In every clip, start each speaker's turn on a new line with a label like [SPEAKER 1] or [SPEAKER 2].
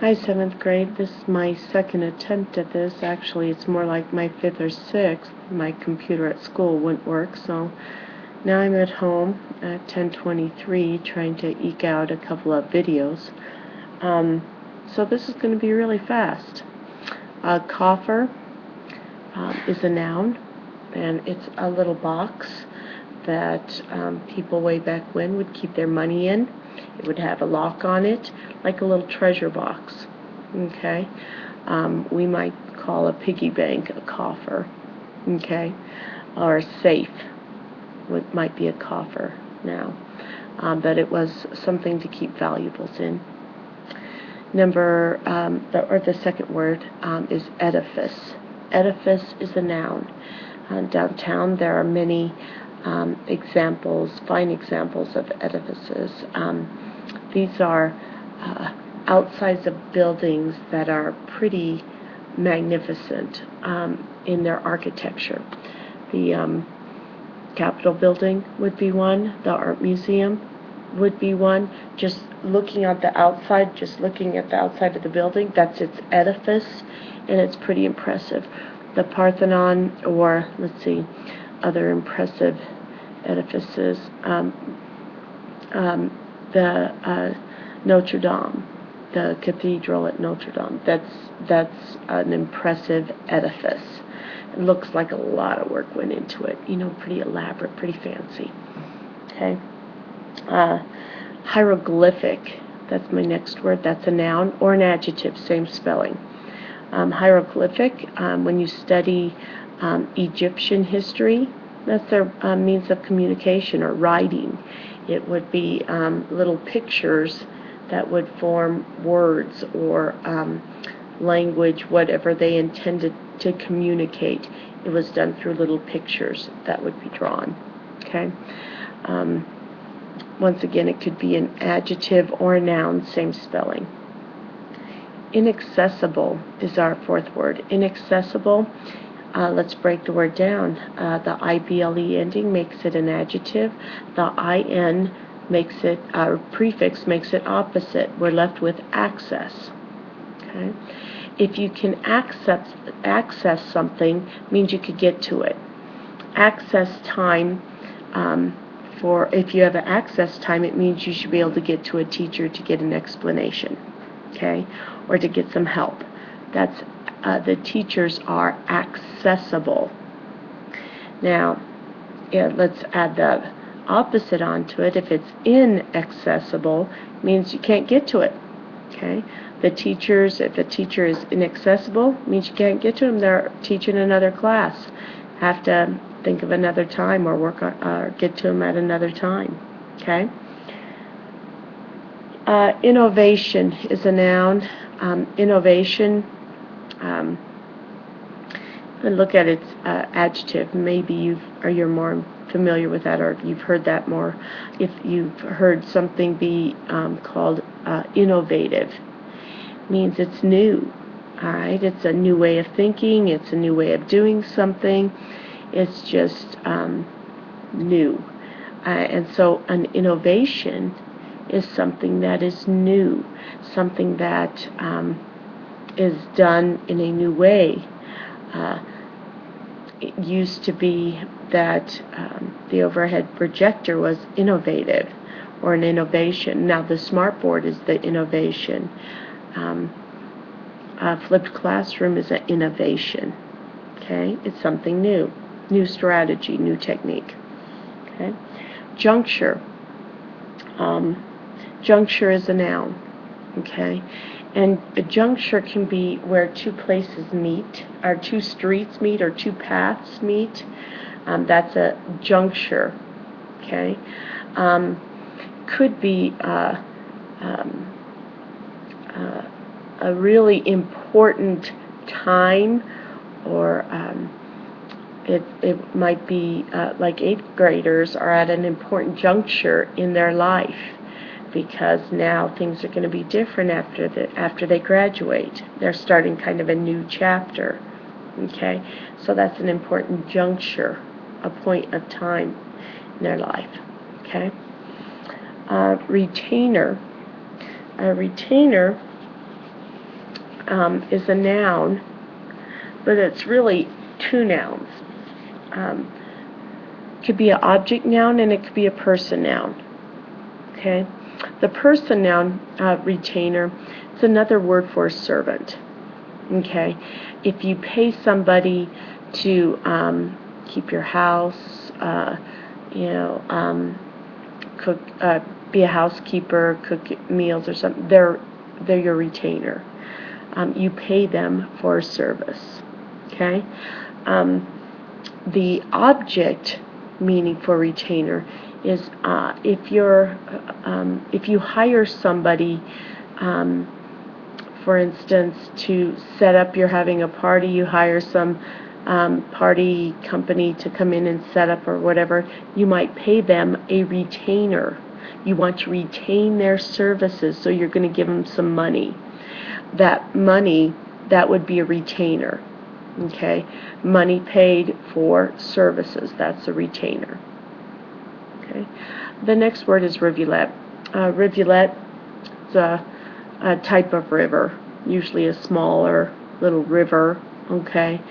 [SPEAKER 1] Hi, 7th grade. This is my second attempt at this. Actually, it's more like my 5th or 6th. My computer at school wouldn't work, so now I'm at home at 10:23 trying to eke out a couple of videos. So this is going to be really fast. A coffer is a noun, and it's a little box that people way back when would keep their money in. It would have a lock on it, like a little treasure box. Okay, we might call a piggy bank a coffer. Okay, or a safe might be a coffer now, but it was something to keep valuables in. The second word is edifice. Edifice is a noun. Downtown there are many fine examples of edifices. These are outsides of buildings that are pretty magnificent in their architecture. The Capitol building would be one. The Art Museum would be one. Just looking at the outside of the building, that's its edifice, and it's pretty impressive. The Parthenon, or let's see, other impressive edifices, the Notre Dame, the cathedral at Notre Dame. That's an impressive edifice. It looks like a lot of work went into it. Pretty elaborate, pretty fancy. Okay. Hieroglyphic. That's my next word. That's a noun or an adjective, same spelling. Hieroglyphic, when you study Egyptian history, that's their means of communication or writing. It would be little pictures that would form words or language, whatever they intended to communicate. It was done through little pictures that would be drawn. Okay. Once again, it could be an adjective or a noun, same spelling. Inaccessible is our fourth word. Inaccessible, let's break the word down. The IBLE ending makes it an adjective. The IN makes it, our prefix makes it opposite. We're left with access. Okay. If you can access something, means you could get to it. Access time, if you have an access time, it means you should be able to get to a teacher to get an explanation, okay, or to get some help. That's the teachers are accessible. Now, let's add the opposite onto it. If it's inaccessible, it means you can't get to it. Okay. If a teacher is inaccessible, it means you can't get to them. They're teaching another class. Have to think of another time or get to them at another time. Okay. Innovation is a noun. Innovation. Look at its adjective. Maybe you're more familiar with that, or you've heard that more. If you've heard something be called innovative, means it's new. All right, it's a new way of thinking. It's a new way of doing something. It's just new. And so an innovation is something that is new, something that is done in a new way. It used to be that the overhead projector was innovative, or an innovation. Now the smartboard is the innovation. A flipped classroom is an innovation. Okay, it's something new. New strategy, new technique. Okay. Juncture. Juncture is a noun. Okay. And a juncture can be where two places meet, or two streets meet, or two paths meet. That's a juncture. Okay. Could be a really important time, or it might be like 8th graders are at an important juncture in their life, because now things are going to be different after they graduate. They're starting kind of a new chapter. Okay, so that's an important juncture, a point of time in their life. Okay. Retainer. A retainer is a noun, but it's really two nouns. It could be an object noun and it could be a person noun. Okay? The person noun, retainer, is another word for a servant. Okay? If you pay somebody to keep your house, cook, be a housekeeper, cook meals or something, they're your retainer. You pay them for a service. Okay? The object meaning for retainer is if you hire somebody, for instance, to set up, you're having a party, you hire some party company to come in and set up or whatever, you might pay them a retainer. You want to retain their services, so you're going to give them some money. That money, that would be a retainer. Okay? Money paid for services, that's a retainer. Okay? The next word is rivulet. Rivulet is a type of river, usually a smaller little river. Okay?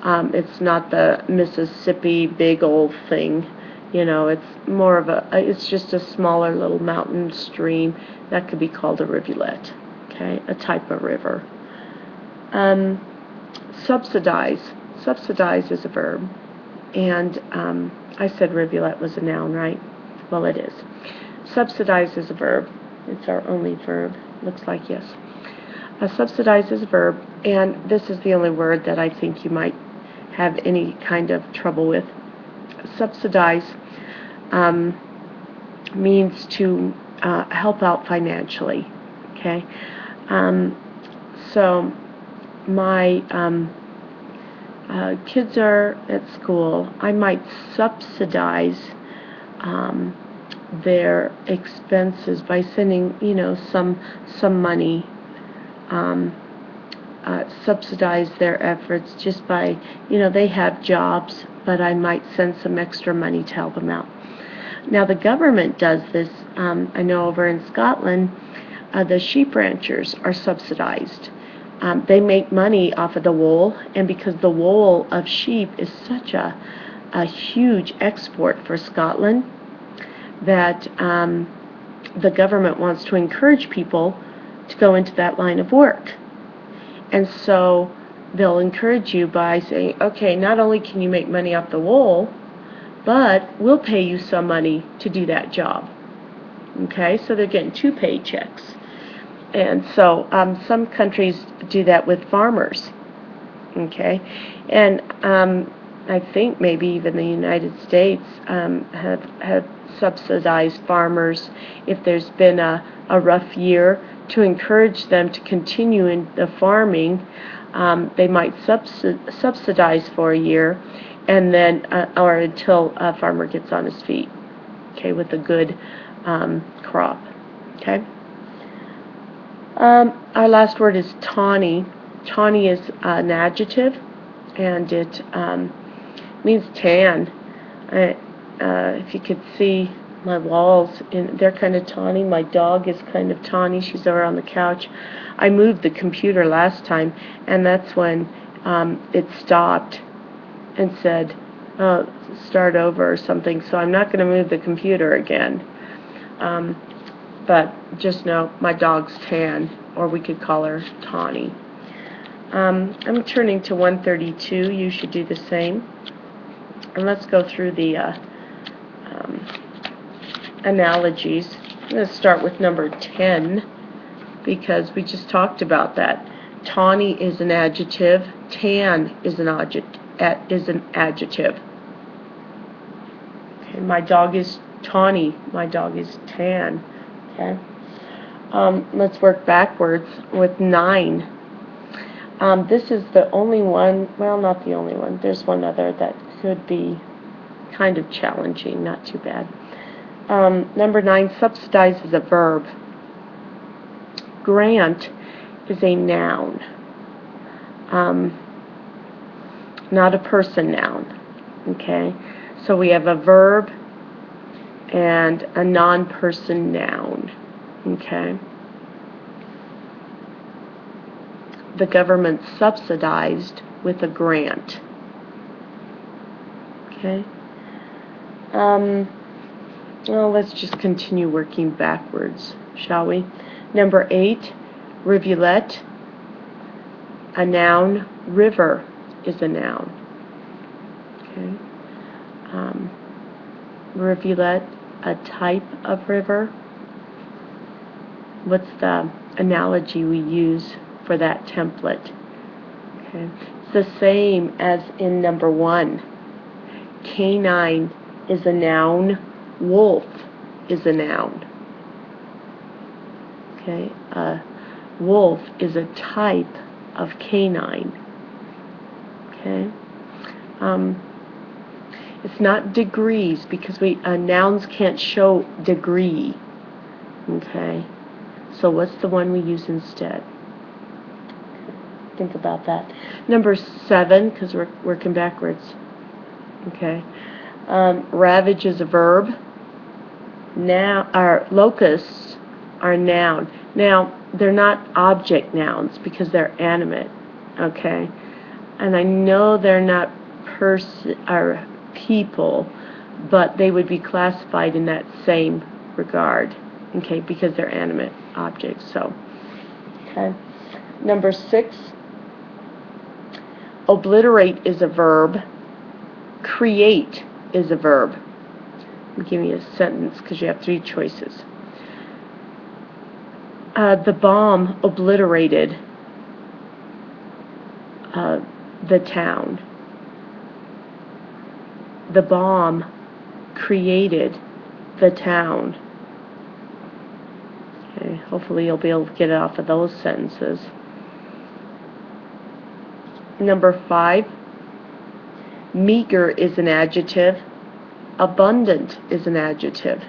[SPEAKER 1] It's not the Mississippi big old thing. It's more of it's just a smaller little mountain stream that could be called a rivulet. Okay? A type of river. Subsidize. Subsidize is a verb. And I said rivulet was a noun, right? Well, it is. Subsidize is a verb. It's our only verb. Looks like yes. Subsidize is a verb, and this is the only word that I think you might have any kind of trouble with. Subsidize means to help out financially. Okay? So my kids are at school. I might subsidize their expenses by sending, some money. Subsidize their efforts just by, they have jobs, but I might send some extra money to help them out. Now the government does this. I know over in Scotland, the sheep ranchers are subsidized. They make money off of the wool, and because the wool of sheep is such a huge export for Scotland, that the government wants to encourage people to go into that line of work. And so they'll encourage you by saying, okay, not only can you make money off the wool, but we'll pay you some money to do that job. Okay, so they're getting two paychecks. And so some countries do that with farmers. Okay, and I think maybe even the United States have subsidized farmers if there's been a rough year, to encourage them to continue in the farming. They might subsidize for a year, and then or until a farmer gets on his feet, okay, with a good crop. Okay. Our last word is tawny. Tawny is an adjective, and it means tan. If you could see my walls, they're kind of tawny. My dog is kind of tawny. She's over on the couch. I moved the computer last time, and that's when it stopped and said, start over or something. So I'm not going to move the computer again. But just know my dog's tan, or we could call her tawny. I'm turning to 132. You should do the same. And let's go through the analogies. I'm going to start with number 10 because we just talked about that. Tawny is an adjective. Tan is an adjective. Okay, my dog is tawny. My dog is tan. Okay. Let's work backwards with 9. This is the only one, well, not the only one. There's one other that could be kind of challenging, not too bad. Number 9, subsidize is a verb. Grant is a noun, not a person noun. Okay, so we have a verb and a non-person noun. Okay. the government subsidized with a grant. Okay. Well, let's just continue working backwards, shall we? Number 8, rivulet, a noun. River is a noun. Okay. Rivulet, a type of river. What's the analogy we use for that template? Okay. It's the same as in number 1. Canine is a noun. Wolf is a noun. Okay. Wolf is a type of canine. Okay. It's not degrees because nouns can't show degree. Okay. So what's the one we use instead? Think about that. Number 7, because we're working backwards. Okay. Ravage is a verb. Now, our locusts are noun. Now, they're not object nouns because they're animate. Okay. And I know they're not or people, but they would be classified in that same regard. Okay, because they're animate objects. So, okay. Number 6, obliterate is a verb. Create is a verb. I'm giving you a sentence because you have 3 choices. The bomb obliterated the town. The bomb created the town. Okay, hopefully you'll be able to get it off of those sentences. Number 5, meager is an adjective. Abundant is an adjective.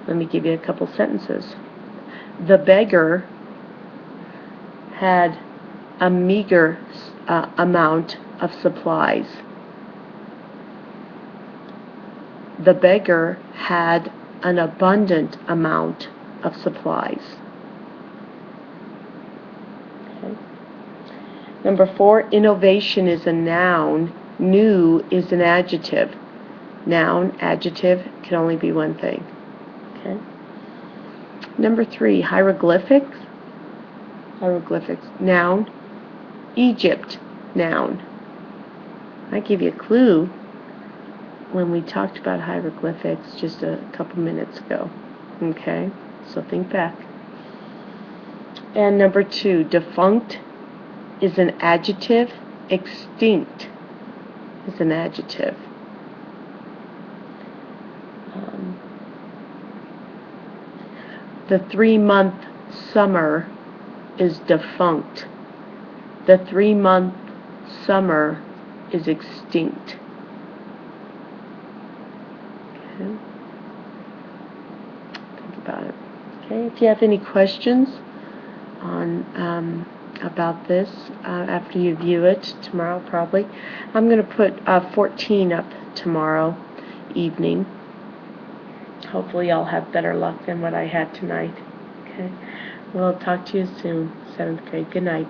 [SPEAKER 1] Let me give you a couple sentences. The beggar had a meager amount of supplies. The beggar had an abundant amount of supplies. Okay. Number 4, innovation is a noun. New is an adjective. Noun, adjective, can only be one thing. Okay. Number 3, hieroglyphics. Hieroglyphics, noun. Egypt, noun. I gave you a clue when we talked about hieroglyphics just a couple minutes ago. Okay, so think back. And number 2, defunct is an adjective. Extinct is an adjective. The 3-month summer is defunct. The 3-month summer is extinct. Okay. Think about it. Okay. If you have any questions on about this after you view it tomorrow, probably I'm going to put 14 up tomorrow evening. Hopefully I'll have better luck than what I had tonight. Okay. We'll talk to you soon. 7th grade. Good night.